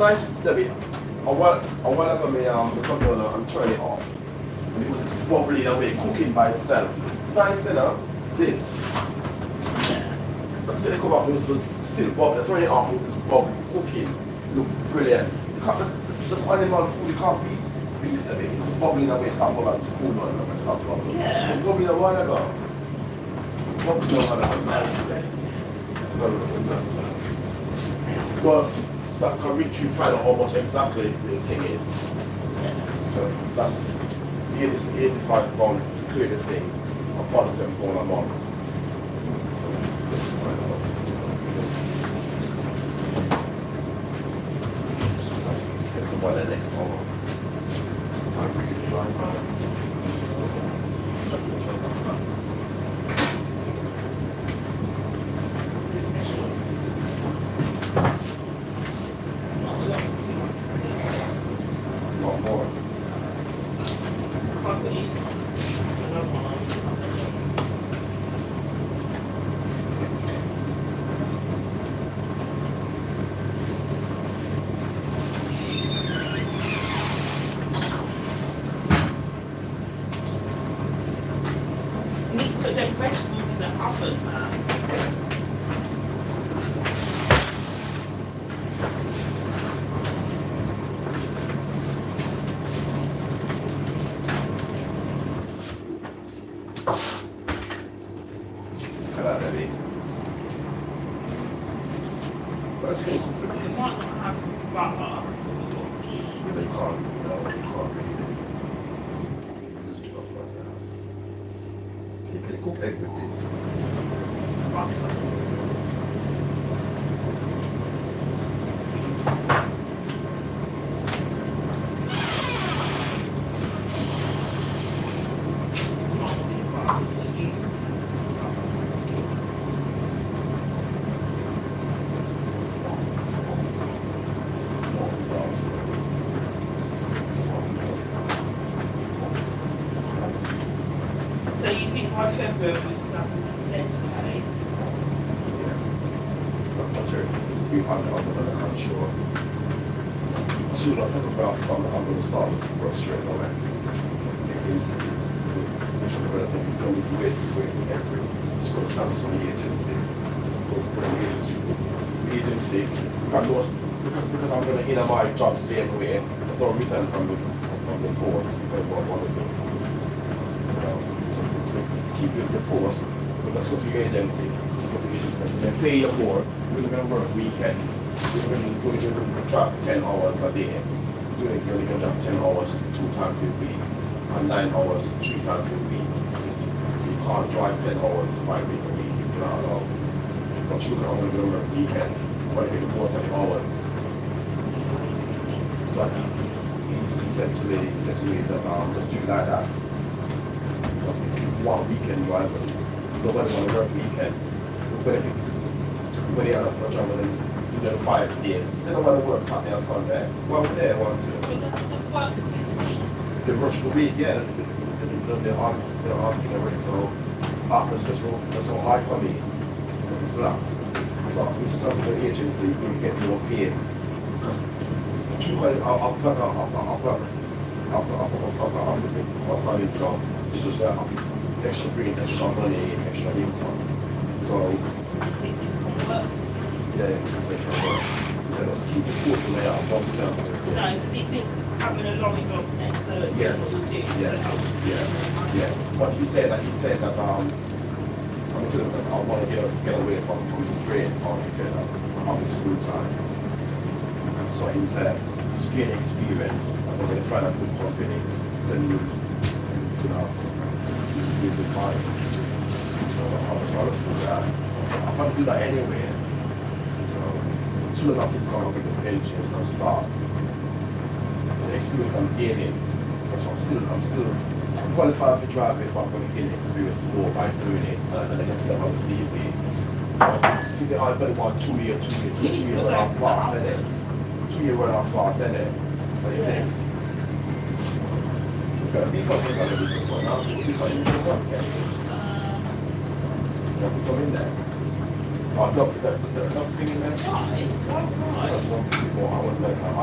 Nice, Debbie. I want to the controller and turn it off. Because it's bubbling away, cooking by itself. Nice enough. This. Until it come up, it was still bubbling. Turn it off, it was bubbling, cooking. Look brilliant. You can't, this animal food, you can't beef Debbie. It's bubbling away, stop bubbling, it's cool on it, stop bubbling. Yeah. It's bubbling a while ago. Bubbling a while ago. It's nice. It's very nice. Well, that can reach you find out how much exactly the thing is. So that's 85 pounds to clear the thing, or 47 pounds a month. Let's get the next one. Not more. You need to put them vegetables in the oven, man. Look at that, Debbie. But it's going to cook with You this. might not have butter. Yeah, but you can't, you can't really. Just chop like that. You can cook egg with this. Butter. So you think by February we could have this today? I'm not sure. Soon I'll take a bath, I'm going to start to work straight away. Because which I'm going to take, don't need to wait for every, it's going to start from the agency. It's going to go to the agency. Because I'm going to enter my job same way, it's no reason from the post, if I want to do. So keep it the post, but let's go to your agency. They pay you more, you're going to work weekend. You're going to drop 10 hours a day. You're going to drop 10 hours 2 times a week, and 9 hours 3 times a week. So you can't drive 10 hours 5 days a week, you're not allowed. But you're going to work weekend, but you're going to post 7 hours. So he said to me that just do it like that. Because one weekend drivers, nobody want to work weekend. But they are not traveling, you know, 5 days. They don't want to work Saturday or Sunday. Why would they want to? They rush the week, yeah. They're on thing already, so that's all high for me. It's not. So this is something the agency will get more paid. I've got a solid job. It's just that extra bringing extra money, extra income. So yeah, he said let's keep the course from there. No, because you think having a long job next to Yes, yeah. But he said that I want to get away from spraying altogether on this full time. So he said, just gain experience. And when you find a good company, then you'll be fine. So I'm going to do that anyway. Soon enough to come up with the pension, it's going to start. The experience I'm gaining, because I'm still qualified to drive it, but I'm going to gain experience more by doing it. And I can see it on the CV. Since I've been about 2 years run off fast, isn't it? 2 years run off fast, isn't it? What do you think? Be funny about the business one now. Be funny about the one. Yeah, put some in there. Oh, duck thing in there? Why? Why? That's one more. I want less.